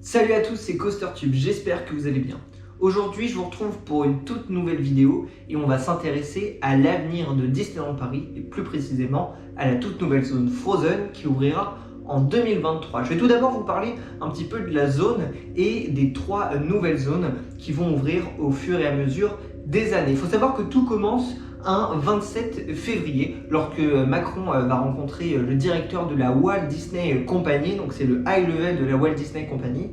Salut à tous, c'est CoasterTube, j'espère que vous allez bien. Aujourd'hui, je vous retrouve pour une toute nouvelle vidéo et on va s'intéresser à l'avenir de Disneyland Paris et plus précisément à la toute nouvelle zone Frozen qui ouvrira en 2023. Je vais tout d'abord vous parler un petit peu de la zone et des 3 nouvelles zones qui vont ouvrir au fur et à mesure des années. Il faut savoir que tout commence un 27 février, lorsque Macron va rencontrer le directeur de la Walt Disney Company, donc c'est le high level de la Walt Disney Company,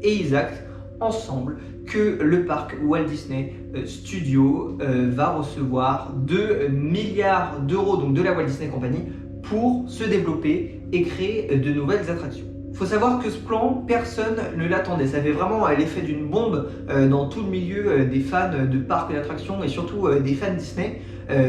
et ils actent ensemble que le parc Walt Disney Studios va recevoir 2 milliards d'euros donc de la Walt Disney Company pour se développer et créer de nouvelles attractions. Il faut savoir que ce plan, personne ne l'attendait. Ça avait vraiment l'effet d'une bombe dans tout le milieu des fans de parcs d'attractions et surtout des fans Disney,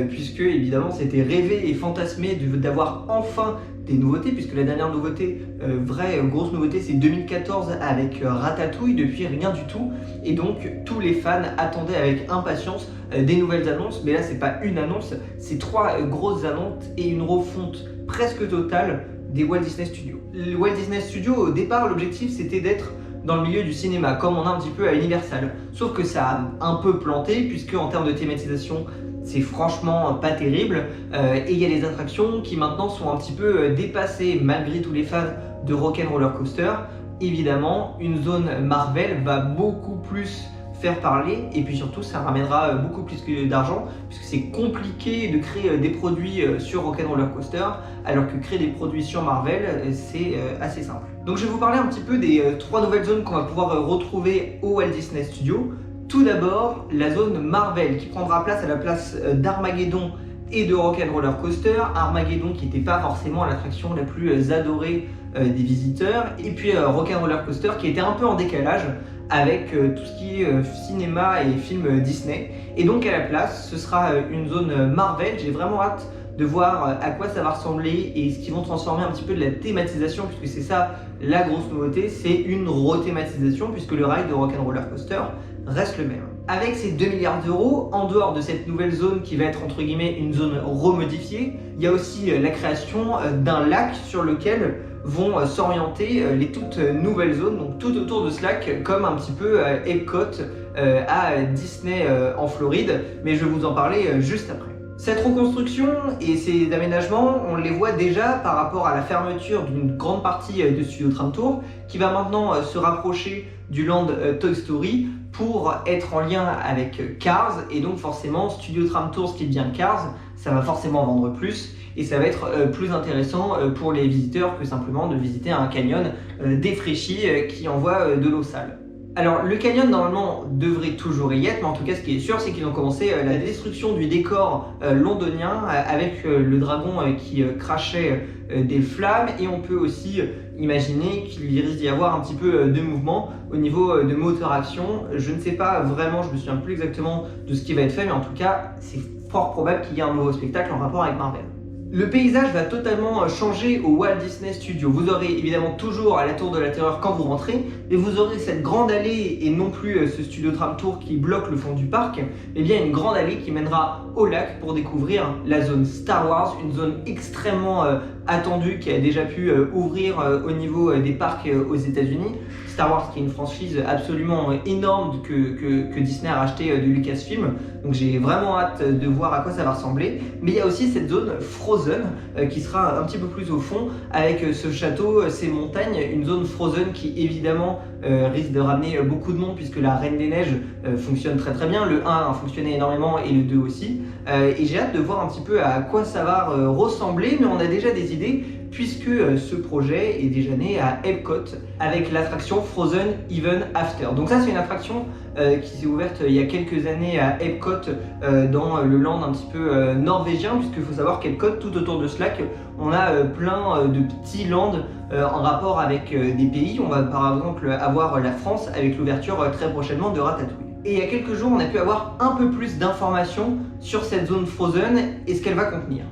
puisque évidemment c'était rêvé et fantasmé d'avoir enfin des nouveautés, puisque la dernière nouveauté, vraie grosse nouveauté, c'est 2014 avec Ratatouille, depuis rien du tout. Et donc tous les fans attendaient avec impatience des nouvelles annonces, mais là c'est pas une annonce, c'est 3 grosses annonces et une refonte presque totale des Walt Disney Studios. Le Walt Disney Studios, au départ, l'objectif c'était d'être dans le milieu du cinéma, comme on a un petit peu à Universal. Sauf que ça a un peu planté, puisque en termes de thématisation, c'est franchement pas terrible. Et il y a les attractions qui maintenant sont un petit peu dépassées, malgré tous les fans de Rock'n'Roller Coaster. Évidemment, une zone Marvel va beaucoup plus faire parler, et puis surtout ça ramènera beaucoup plus d'argent, puisque c'est compliqué de créer des produits sur Rock'n'Roller Coaster, alors que créer des produits sur Marvel c'est assez simple. Donc je vais vous parler un petit peu des 3 nouvelles zones qu'on va pouvoir retrouver au Walt Disney Studios. Tout d'abord, la zone Marvel qui prendra place à la place d'Armageddon et de Rock'n'Roller Coaster. Armageddon qui n'était pas forcément l'attraction la plus adorée des visiteurs, et puis Rock'n'Roller Coaster qui était un peu en décalage avec tout ce qui est cinéma et films Disney. Et donc à la place, ce sera une zone Marvel. J'ai vraiment hâte de voir à quoi ça va ressembler et ce qu'ils vont transformer un petit peu de la thématisation, puisque c'est ça la grosse nouveauté, c'est une rethématisation, puisque le ride de Rock'n'Roller Coaster reste le même. Avec ces 2 milliards d'euros, en dehors de cette nouvelle zone qui va être entre guillemets une zone remodifiée, il y a aussi la création d'un lac sur lequel vont s'orienter les toutes nouvelles zones, donc tout autour de ce lac, comme un petit peu Epcot à Disney en Floride, mais je vais vous en parler juste après. Cette reconstruction et ces aménagements, on les voit déjà par rapport à la fermeture d'une grande partie de Studio Tram Tour, qui va maintenant se rapprocher du land Toy Story pour être en lien avec Cars, et donc forcément Studio Tram Tour, ce qui devient Cars, ça va forcément vendre plus et ça va être plus intéressant pour les visiteurs que simplement de visiter un canyon défraîchi qui envoie de l'eau sale. Alors le canyon normalement devrait toujours y être, mais en tout cas ce qui est sûr c'est qu'ils ont commencé la destruction du décor londonien avec le dragon qui crachait des flammes, et on peut aussi imaginer qu'il risque d'y avoir un petit peu de mouvement au niveau de moteur action. Je ne sais pas vraiment, je me souviens plus exactement de ce qui va être fait, mais en tout cas c'est fort probable qu'il y ait un nouveau spectacle en rapport avec Marvel. Le paysage va totalement changer au Walt Disney Studios. Vous aurez évidemment toujours la Tour de la Terreur quand vous rentrez, mais vous aurez cette grande allée et non plus ce Studio Tram Tour qui bloque le fond du parc, mais bien une grande allée qui mènera au lac pour découvrir la zone Star Wars, une zone extrêmement attendue qui a déjà pu ouvrir au niveau des parcs aux États-Unis. Star Wars qui est une franchise absolument énorme que Disney a racheté de Lucasfilm, donc j'ai vraiment hâte de voir à quoi ça va ressembler. Mais il y a aussi cette zone Frozen qui sera un petit peu plus au fond avec ce château, ces montagnes, une zone Frozen qui évidemment risque de ramener beaucoup de monde, puisque la Reine des Neiges fonctionne très très bien, le 1 a fonctionné énormément et le 2 aussi, et j'ai hâte de voir un petit peu à quoi ça va ressembler, mais on a déjà des idées puisque ce projet est déjà né à Epcot avec l'attraction Frozen Even After. Donc ça c'est une attraction qui s'est ouverte il y a quelques années à Epcot dans le land un petit peu norvégien, puisqu'il faut savoir qu'Epcot, tout autour de ce lac, on a plein de petits lands en rapport avec des pays. On va par exemple avoir la France avec l'ouverture très prochainement de Ratatouille. Et il y a quelques jours, on a pu avoir un peu plus d'informations sur cette zone Frozen et ce qu'elle va contenir.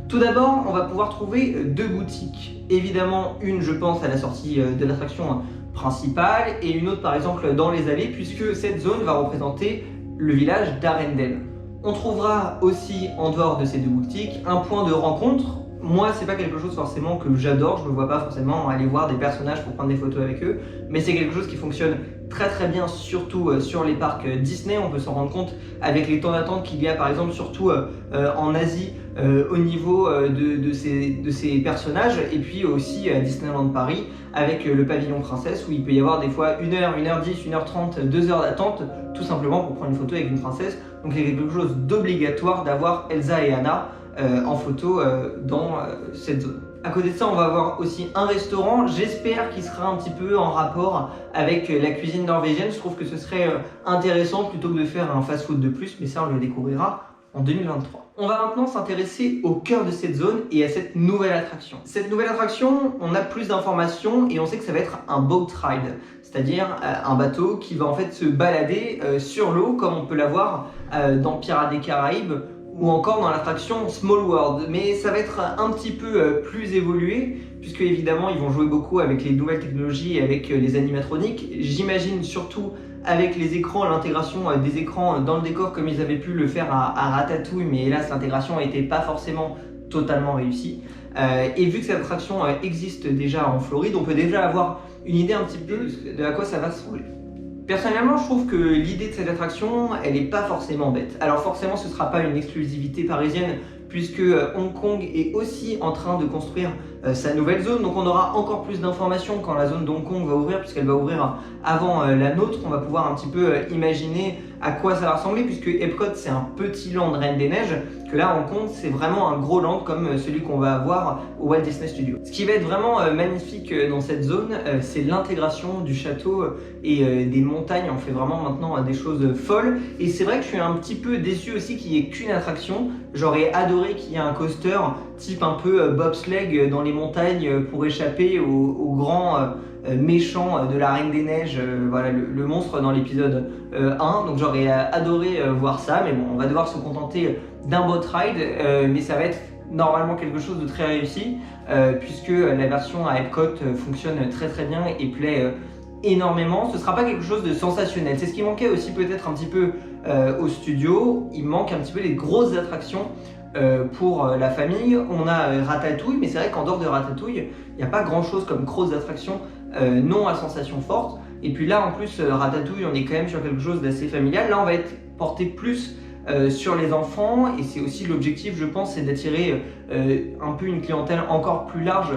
Tout d'abord, on va pouvoir trouver 2 boutiques. Évidemment, une, je pense, à la sortie de l'attraction principale, et une autre, par exemple, dans les allées, puisque cette zone va représenter le village d'Arendelle. On trouvera aussi, en dehors de ces 2 boutiques, un point de rencontre Moi, c'est pas quelque chose forcément que j'adore, je me vois pas forcément aller voir des personnages pour prendre des photos avec eux, mais c'est quelque chose qui fonctionne très très bien, surtout sur les parcs Disney. On peut s'en rendre compte avec les temps d'attente qu'il y a par exemple surtout en Asie au niveau de ces personnages, et puis aussi à Disneyland Paris avec le pavillon princesse où il peut y avoir des fois 1h, 1h10, 1h30, 2h d'attente tout simplement pour prendre une photo avec une princesse. Donc il y a quelque chose d'obligatoire d'avoir Elsa et Anna en photo dans cette zone. À côté de ça, on va avoir aussi un restaurant, j'espère qu'il sera un petit peu en rapport avec la cuisine norvégienne. Je trouve que ce serait intéressant plutôt que de faire un fast-food de plus, mais ça on le découvrira en 2023. On va maintenant s'intéresser au cœur de cette zone et à cette nouvelle attraction. Cette nouvelle attraction, on a plus d'informations et on sait que ça va être un boat ride, c'est-à-dire un bateau qui va en fait se balader sur l'eau comme on peut l'avoir dans Pirates des Caraïbes ou encore dans l'attraction Small World, mais ça va être un petit peu plus évolué puisque évidemment ils vont jouer beaucoup avec les nouvelles technologies et avec les animatroniques. J'imagine surtout avec les écrans, l'intégration des écrans dans le décor comme ils avaient pu le faire à Ratatouille, mais hélas l'intégration n'était pas forcément totalement réussie. Et vu que cette attraction existe déjà en Floride, on peut déjà avoir une idée un petit peu de à quoi ça va ressembler. Personnellement, je trouve que l'idée de cette attraction, elle n'est pas forcément bête. Alors forcément, ce ne sera pas une exclusivité parisienne, puisque Hong Kong est aussi en train de construire sa nouvelle zone. Donc on aura encore plus d'informations quand la zone d'Hong Kong va ouvrir, puisqu'elle va ouvrir avant la nôtre. On va pouvoir un petit peu imaginer à quoi ça va ressembler, puisque Epcot c'est un petit land Reine des Neiges, que là Hong Kong c'est vraiment un gros land comme celui qu'on va avoir au Walt Disney Studios. Ce qui va être vraiment magnifique dans cette zone, c'est l'intégration du château et des montagnes. On fait vraiment maintenant des choses folles, et c'est vrai que je suis un petit peu déçu aussi qu'il n'y ait qu'une attraction. J'aurais adoré qu'il y ait un coaster type un peu bobsleigh dans les montagnes pour échapper aux grands méchant de la Reine des Neiges, voilà, le monstre dans l'épisode 1. Donc j'aurais adoré voir ça, mais bon, on va devoir se contenter d'un boat ride, mais ça va être normalement quelque chose de très réussi, puisque la version à Epcot fonctionne très très bien et plaît énormément. Ce sera pas quelque chose de sensationnel. C'est ce qui manquait aussi peut-être un petit peu au studio. Il manque un petit peu les grosses attractions pour la famille. On a Ratatouille, mais c'est vrai qu'en dehors de Ratatouille, il n'y a pas grand chose comme grosses attractions non à sensation forte. Et puis là en plus Ratatouille, on est quand même sur quelque chose d'assez familial. Là on va être porté plus sur les enfants, et c'est aussi l'objectif, je pense, c'est d'attirer un peu une clientèle encore plus large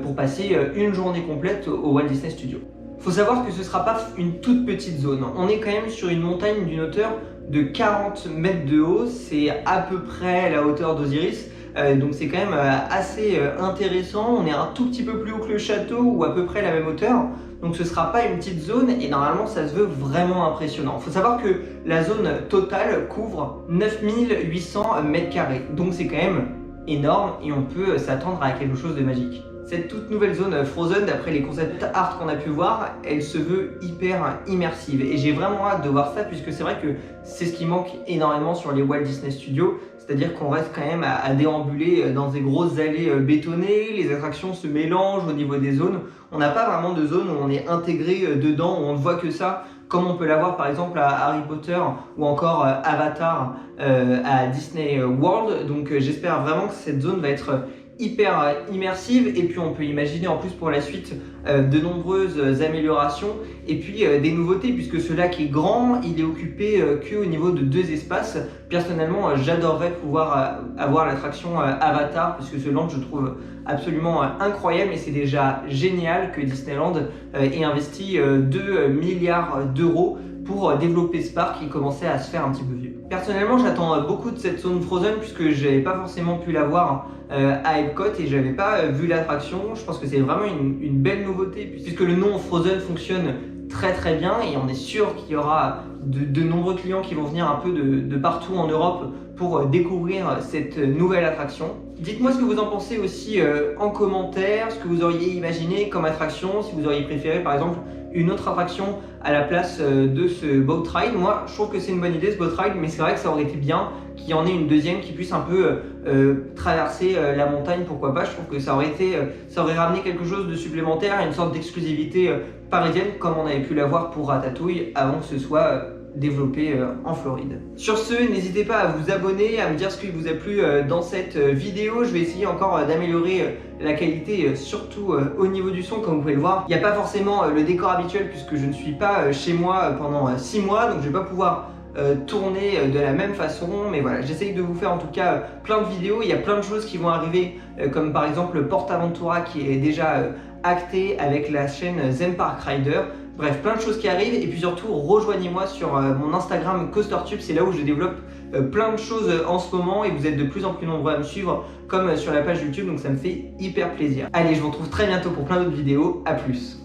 pour passer une journée complète au Walt Disney Studios. Faut savoir que ce ne sera pas une toute petite zone. On est quand même sur une montagne d'une hauteur de 40 mètres de haut, c'est à peu près la hauteur d'Osiris. Donc c'est quand même assez intéressant. On est un tout petit peu plus haut que le château, ou à peu près la même hauteur. Donc ce ne sera pas une petite zone, et normalement ça se veut vraiment impressionnant. Il faut savoir que la zone totale couvre 9800 mètres carrés. Donc c'est quand même énorme, et on peut s'attendre à quelque chose de magique. Cette toute nouvelle zone Frozen, d'après les concept art qu'on a pu voir, elle se veut hyper immersive. Et j'ai vraiment hâte de voir ça, puisque c'est vrai que c'est ce qui manque énormément sur les Walt Disney Studios. C'est-à-dire qu'on reste quand même à déambuler dans des grosses allées bétonnées, les attractions se mélangent au niveau des zones. On n'a pas vraiment de zone où on est intégré dedans, où on ne voit que ça, comme on peut l'avoir par exemple à Harry Potter ou encore Avatar à Disney World. Donc j'espère vraiment que cette zone va être hyper immersive, et puis on peut imaginer en plus pour la suite de nombreuses améliorations et puis des nouveautés, puisque ce lac est grand, il est occupé que au niveau de 2 espaces. Personnellement j'adorerais pouvoir avoir l'attraction Avatar, puisque ce land je trouve absolument incroyable, et c'est déjà génial que Disneyland ait investi 2 milliards d'euros pour développer ce parc qui commençait à se faire un petit peu vieux. Personnellement, j'attends beaucoup de cette zone Frozen, puisque je n'avais pas forcément pu la voir à Epcot et je n'avais pas vu l'attraction. Je pense que c'est vraiment une belle nouveauté, puisque le nom Frozen fonctionne très très bien, et on est sûr qu'il y aura de nombreux clients qui vont venir un peu de partout en Europe pour découvrir cette nouvelle attraction. Dites-moi ce que vous en pensez aussi en commentaire, ce que vous auriez imaginé comme attraction, si vous auriez préféré par exemple une autre attraction à la place de ce boat ride. Moi je trouve que c'est une bonne idée ce boat ride, mais c'est vrai que ça aurait été bien qu'il y en ait une deuxième qui puisse un peu traverser la montagne, pourquoi pas. Je trouve que ça aurait ramené quelque chose de supplémentaire, une sorte d'exclusivité parisienne, comme on avait pu l'avoir pour Ratatouille avant que ce soit développer en Floride. Sur ce, n'hésitez pas à vous abonner, à me dire ce qui vous a plu dans cette vidéo. Je vais essayer encore d'améliorer la qualité, surtout au niveau du son. Comme vous pouvez le voir, il n'y a pas forcément le décor habituel puisque je ne suis pas chez moi pendant 6 mois, donc je ne vais pas pouvoir tourner de la même façon, mais voilà, j'essaye de vous faire en tout cas plein de vidéos. Il y a plein de choses qui vont arriver, comme par exemple PortAventura qui est déjà acté avec la chaîne Zen Park Rider. Bref, plein de choses qui arrivent, et puis surtout rejoignez-moi sur mon Instagram CoasterTube, c'est là où je développe plein de choses en ce moment et vous êtes de plus en plus nombreux à me suivre comme sur la page YouTube, donc ça me fait hyper plaisir. Allez, je vous retrouve très bientôt pour plein d'autres vidéos, à plus.